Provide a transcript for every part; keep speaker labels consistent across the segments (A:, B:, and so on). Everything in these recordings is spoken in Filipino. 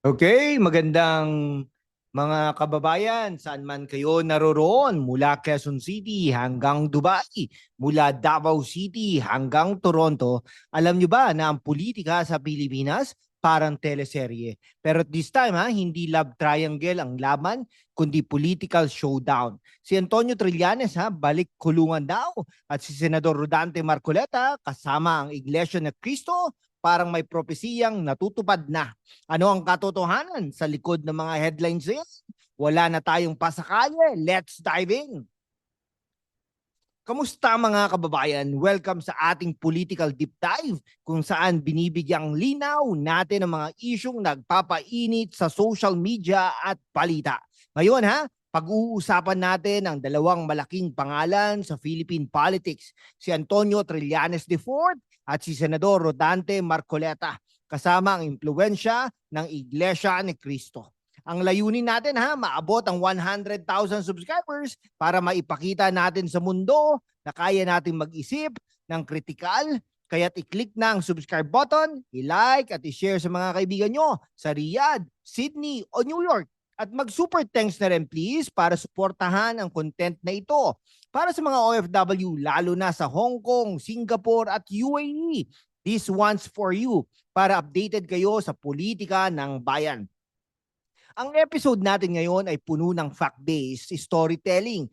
A: Okay, magandang mga kababayan, saan man kayo naroroon, mula Quezon City hanggang Dubai, mula Davao City hanggang Toronto. Alam nyo ba na ang politika sa Pilipinas parang teleserye? Pero this time hindi love triangle ang laban, kundi political showdown. Si Antonio Trillanes balik kulungan daw, at si Senador Rodante Marcoleta kasama ang Iglesia ni Cristo parang may propesiyang natutupad na. Ano ang katotohanan sa likod ng mga headlines na yan? Wala na tayong pasakali. Let's dive in. Kamusta mga kababayan? Welcome sa ating political deep dive kung saan binibigyang linaw natin ang mga isyong nagpapainit sa social media at balita. Ngayon pag-uusapan natin ang dalawang malaking pangalan sa Philippine politics, si Antonio Trillanes IV at si Senador Rodante Marcoleta, kasama ang impluensya ng Iglesia ni Cristo. Ang layunin natin maabot ang 100,000 subscribers para maipakita natin sa mundo na kaya natin mag-isip ng kritikal. Kaya't i-click na ang subscribe button, i-like at i-share sa mga kaibigan nyo sa Riyadh, Sydney o New York. At mag-super thanks na rin please para suportahan ang content na ito. Para sa mga OFW, lalo na sa Hong Kong, Singapore at UAE, this one's for you para updated kayo sa politika ng bayan. Ang episode natin ngayon ay puno ng fact-based storytelling,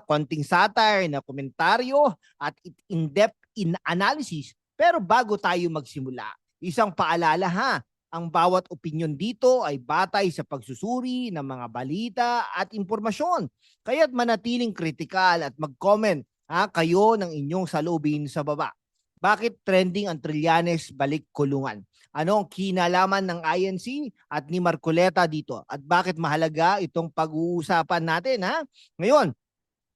A: konting satire na komentaryo at in-depth analysis. Pero bago tayo magsimula, isang paalala ang bawat opinyon dito ay batay sa pagsusuri ng mga balita at impormasyon. Kaya't manatiling kritikal at mag-comment kayo ng inyong saloobin sa baba. Bakit trending ang Trillanes balik kulungan? Ano ang kinalaman ng INC at ni Marcoleta dito? At bakit mahalaga itong pag-uusapan natin Ngayon,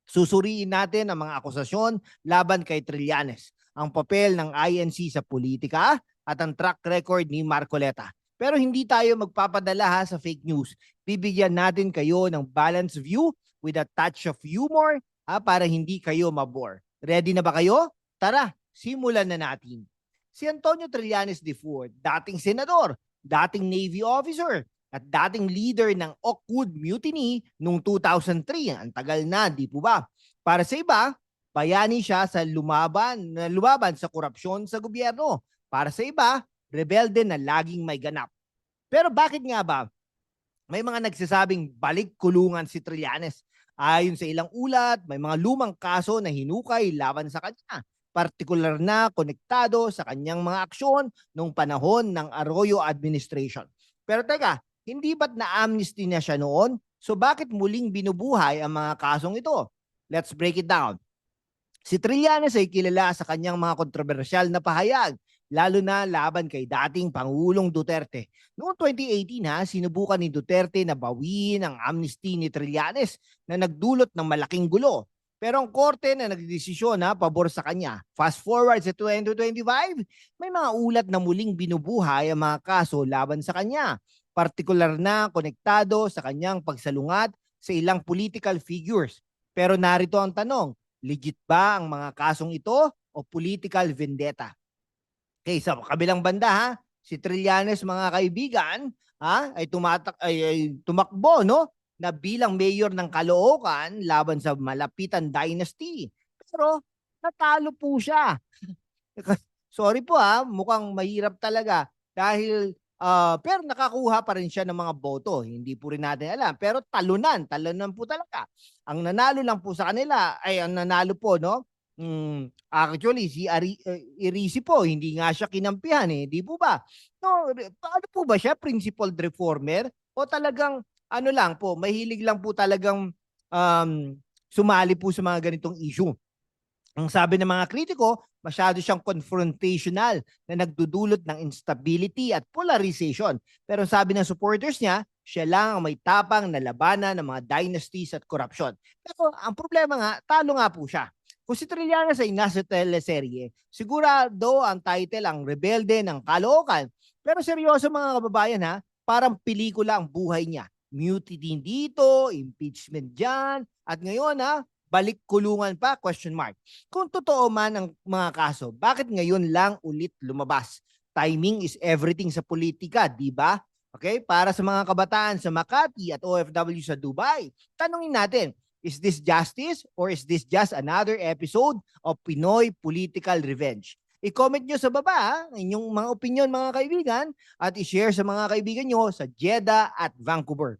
A: susuriin natin ang mga akusasyon laban kay Trillanes, ang papel ng INC sa politika at ang track record ni Marcoleta. Pero hindi tayo magpapadala sa fake news. Bibigyan natin kayo ng balanced view with a touch of humor para hindi kayo mabore. Ready na ba kayo? Tara, simulan na natin. Si Antonio Trillanes IV, dating senador, dating Navy officer, at dating leader ng Oakwood Mutiny noong 2003. Ang tagal na, di po ba? Para sa iba, bayani siya sa lumaban sa korupsyon sa gobyerno. Para sa iba, rebelde na laging may ganap. Pero bakit nga ba may mga nagsasabing balik kulungan si Trillanes? Ayon sa ilang ulat, may mga lumang kaso na hinukay laban sa kanya, partikular na konektado sa kanyang mga aksyon noong panahon ng Arroyo administration. Pero teka, hindi ba't na-amnesty na siya noon? So bakit muling binubuhay ang mga kasong ito? Let's break it down. Si Trillanes ay kilala sa kanyang mga kontrobersyal na pahayag, lalo na laban kay dating Pangulong Duterte. Noong 2018 sinubukan ni Duterte na bawiin ang amnesty ni Trillanes na nagdulot ng malaking gulo. Pero ang korte na nagdesisyon pabor sa kanya. Fast forward sa 2025, may mga ulat na muling binubuhay ang mga kaso laban sa kanya, partikular na konektado sa kanyang pagsalungat sa ilang political figures. Pero narito ang tanong, legit ba ang mga kasong ito o political vendetta? Okay, sa kabilang banda si Trillanes mga kaibigan ay tumakbo na bilang mayor ng Caloocan laban sa Malapitan Dynasty. Pero natalo po siya. Sorry po mukhang mahirap talaga dahil pero nakakuha pa rin siya ng mga boto. Hindi po rin natin alam. Pero talunan po talaga. Ang nanalo lang po sa kanila ay ang nanalo po actually si Irisi po hindi nga siya kinampihan di po ba? No, paano po ba siya principled reformer o talagang ano lang po, mahilig lang po talagang sumali po sa mga ganitong issue? Ang sabi ng mga kritiko, masyado siyang confrontational na nagdudulot ng instability at polarization. Pero sabi ng supporters niya, siya lang ang may tapang na labanan ng mga dynasties at corruption. Pero ang problema talo nga po siya. Kung si Trillanes ay nasa teleserye, sigurado ang title ang Rebelde ng Caloocan. Pero seryoso mga kababayan parang pelikula ang buhay niya. Mutiny dito, impeachment dyan, at ngayon balik kulungan pa, question mark. Kung totoo man ang mga kaso, bakit ngayon lang ulit lumabas? Timing is everything sa politika, di ba? Okay? Para sa mga kabataan sa Makati at OFW sa Dubai, tanungin natin, is this justice or is this just another episode of Pinoy political revenge? I-comment nyo sa baba ang inyong mga opinion mga kaibigan at i-share sa mga kaibigan nyo sa Jeddah at Vancouver.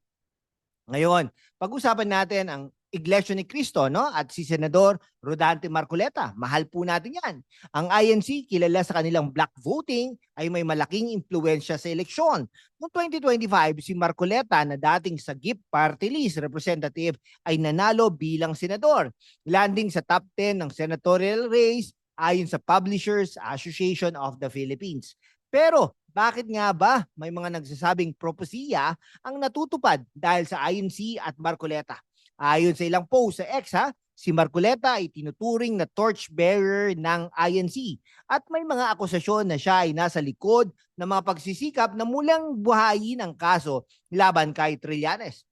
A: Ngayon, pag-usapan natin ang Iglesia ni Cristo, no? At si Senador Rodante Marcoleta. Mahal po natin yan. Ang INC, kilala sa kanilang black voting, ay may malaking impluensya sa eleksyon. Noong 2025, si Marcoleta na dating sa GIP Party List representative ay nanalo bilang senador. Landing sa top 10 ng senatorial race ayon sa Publishers Association of the Philippines. Pero bakit nga ba may mga nagsasabing propesiya ang natutupad dahil sa INC at Marcoleta? Ayon sa ilang post sa X, si Marcoleta ay tinuturing na torchbearer ng INC at may mga akusasyon na siya ay nasa likod ng mga pagsisikap na mulang buhayin ang kaso laban kay Trillanes.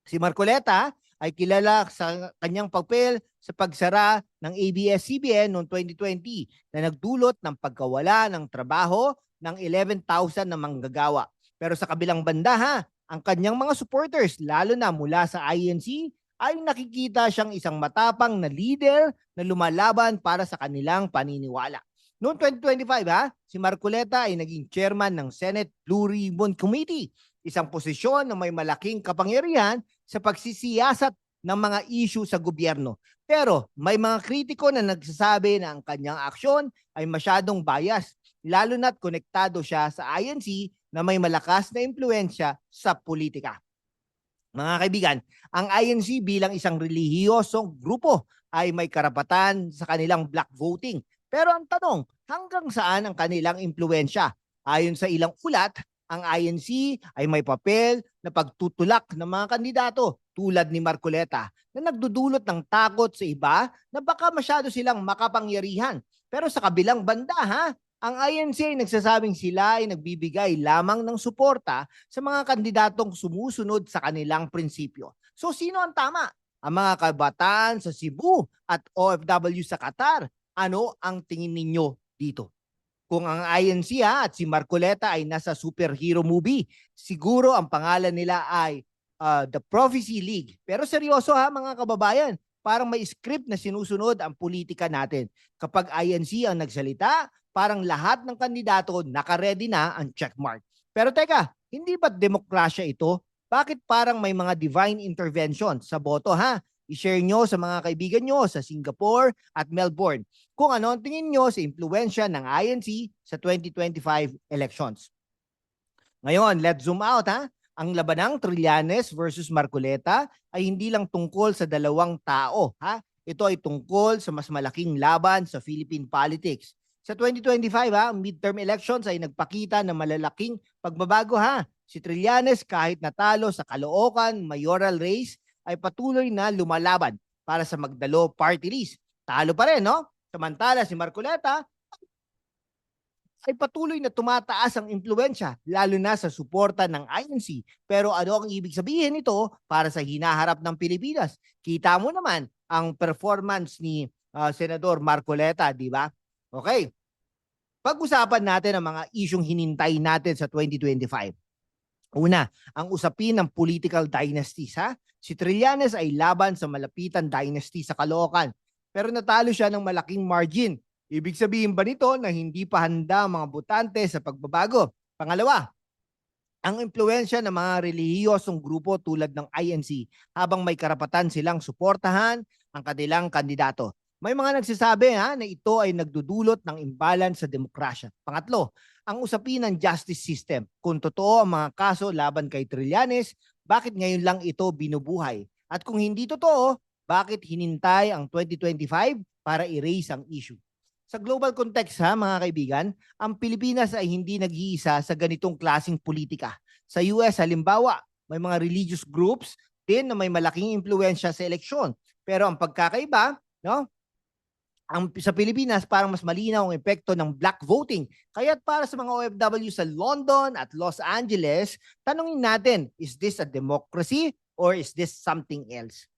A: Si Marcoleta ay kilala sa kanyang papel sa pagsara ng ABS-CBN noong 2020 na nagdulot ng pagkawala ng trabaho ng 11,000 na manggagawa. Pero sa kabilang banda ang kanyang mga supporters, lalo na mula sa INC, ay nakikita siyang isang matapang na leader na lumalaban para sa kanilang paniniwala. Noong 2025, si Marcoleta ay naging chairman ng Senate Blue Ribbon Committee, isang posisyon na may malaking kapangyarihan sa pagsisiyasat ng mga issue sa gobyerno. Pero may mga kritiko na nagsasabi na ang kanyang aksyon ay masyadong bias, lalo na't konektado siya sa INC na may malakas na impluensya sa politika. Mga kaibigan, ang INC bilang isang relihiyosong grupo ay may karapatan sa kanilang black voting. Pero ang tanong, hanggang saan ang kanilang impluensya? Ayon sa ilang ulat, ang INC ay may papel na pagtutulak ng mga kandidato tulad ni Marcoleta na nagdudulot ng takot sa iba na baka masyado silang makapangyarihan. Pero sa kabilang banda ang INC ay nagsasabing sila ay nagbibigay lamang ng suporta sa mga kandidatong sumusunod sa kanilang prinsipyo. So sino ang tama? Ang mga kabataan sa Cebu at OFW sa Qatar. Ano ang tingin ninyo dito? Kung ang INC at si Marcoleta ay nasa superhero movie, siguro ang pangalan nila ay The Prophecy League. Pero seryoso mga kababayan, parang may script na sinusunod ang politika natin. Kapag INC ang nagsalita, parang lahat ng kandidato naka-ready na ang checkmark. Pero teka, hindi ba't demokrasya ito? Bakit parang may mga divine intervention sa boto I-share nyo sa mga kaibigan nyo sa Singapore at Melbourne kung ano ang tingin nyo sa impluensya ng INC sa 2025 elections. Ngayon, let's zoom out Ang labanang Trillanes versus Marcoleta ay hindi lang tungkol sa dalawang tao Ito ay tungkol sa mas malaking laban sa Philippine politics. Sa 2025 midterm elections ay nagpakita ng malalaking pagbabago Si Trillanes kahit natalo sa Caloocan mayoral race ay patuloy na lumalaban para sa Magdalo party list. Talo pa rin, no? Samantala si Marcoleta ay patuloy na tumataas ang impluensya lalo na sa suporta ng INC. Pero ano ang ibig sabihin nito para sa hinaharap ng Pilipinas? Kita mo naman ang performance ni Senador Marcoleta, di ba? Okay. Pag-usapan natin ang mga isyong hinintay natin sa 2025. Una, ang usapin ng political dynasties Si Trillanes ay laban sa malapitan dynasty sa Caloocan, pero natalo siya ng malaking margin. Ibig sabihin ba nito na hindi pa handa ang mga botante sa pagbabago? Pangalawa, ang impluensya ng mga relihiyosong grupo tulad ng INC habang may karapatan silang suportahan ang kanilang kandidato. May mga nagsasabi na ito ay nagdudulot ng imbalance sa demokrasya. Pangatlo, ang usapin ng justice system. Kung totoo ang mga kaso laban kay Trillanes, bakit ngayon lang ito binubuhay? At kung hindi totoo, bakit hinintay ang 2025 para erase ang issue? Sa global context mga kaibigan, ang Pilipinas ay hindi nag-iisa sa ganitong klaseng politika. Sa US halimbawa, may mga religious groups din na may malaking impluensya sa eleksyon. Pero ang pagkakaiba, sa Pilipinas parang mas malinaw ang epekto ng black voting. Kaya't para sa mga OFW sa London at Los Angeles, tanungin natin, is this a democracy or is this something else?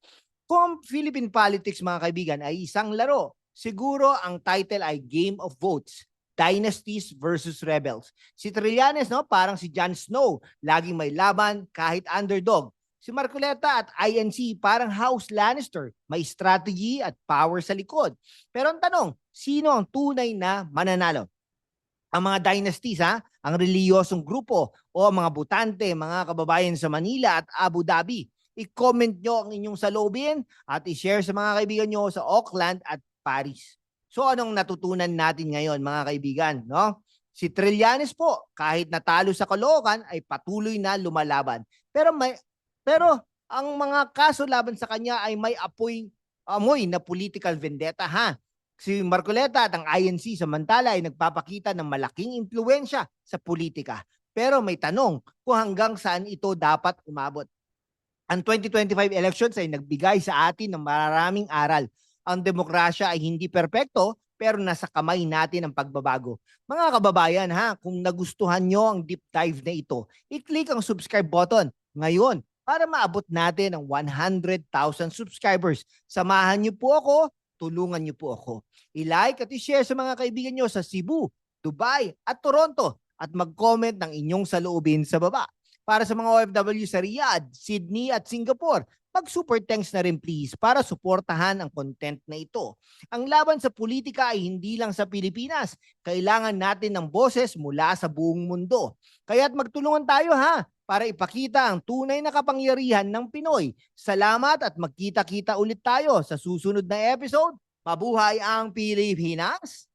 A: Kung Philippine politics mga kaibigan ay isang laro, siguro ang title ay Game of Votes. dynasties versus rebels. Si Trillanes, no, parang si Jon Snow, laging may laban kahit underdog. Si Marcoleta at INC parang House Lannister, may strategy at power sa likod. Pero ang tanong, sino ang tunay na mananalo? Ang mga dynasties, ang reliyosong grupo o mga butante, mga kababayan sa Manila at Abu Dhabi. I-comment nyo ang inyong saloobin at i-share sa mga kaibigan nyo sa Auckland at Paris. So anong natutunan natin ngayon mga kaibigan? No? Si Trillanes po, kahit natalo sa Caloocan, ay patuloy na lumalaban. Pero ang mga kaso laban sa kanya ay may amoy na political vendetta Si Marcoleta at ang INC samantala ay nagpapakita ng malaking impluensya sa politika. Pero may tanong kung hanggang saan ito dapat umabot. Ang 2025 elections ay nagbigay sa atin ng maraming aral. Ang demokrasya ay hindi perpekto pero nasa kamay natin ang pagbabago. Mga kababayan kung nagustuhan nyo ang deep dive na ito, i-click ang subscribe button ngayon para maabot natin ang 100,000 subscribers. Samahan niyo po ako, tulungan niyo po ako. I-like at i-share sa mga kaibigan nyo sa Cebu, Dubai at Toronto at mag-comment ng inyong saloobin sa baba. Para sa mga OFW sa Riyadh, Sydney at Singapore, mag-super thanks na rin please para suportahan ang content na ito. Ang laban sa politika ay hindi lang sa Pilipinas. Kailangan natin ng boses mula sa buong mundo. Kaya't magtulungan tayo para ipakita ang tunay na kapangyarihan ng Pinoy. Salamat at magkita-kita ulit tayo sa susunod na episode. Mabuhay ang Pilipinas!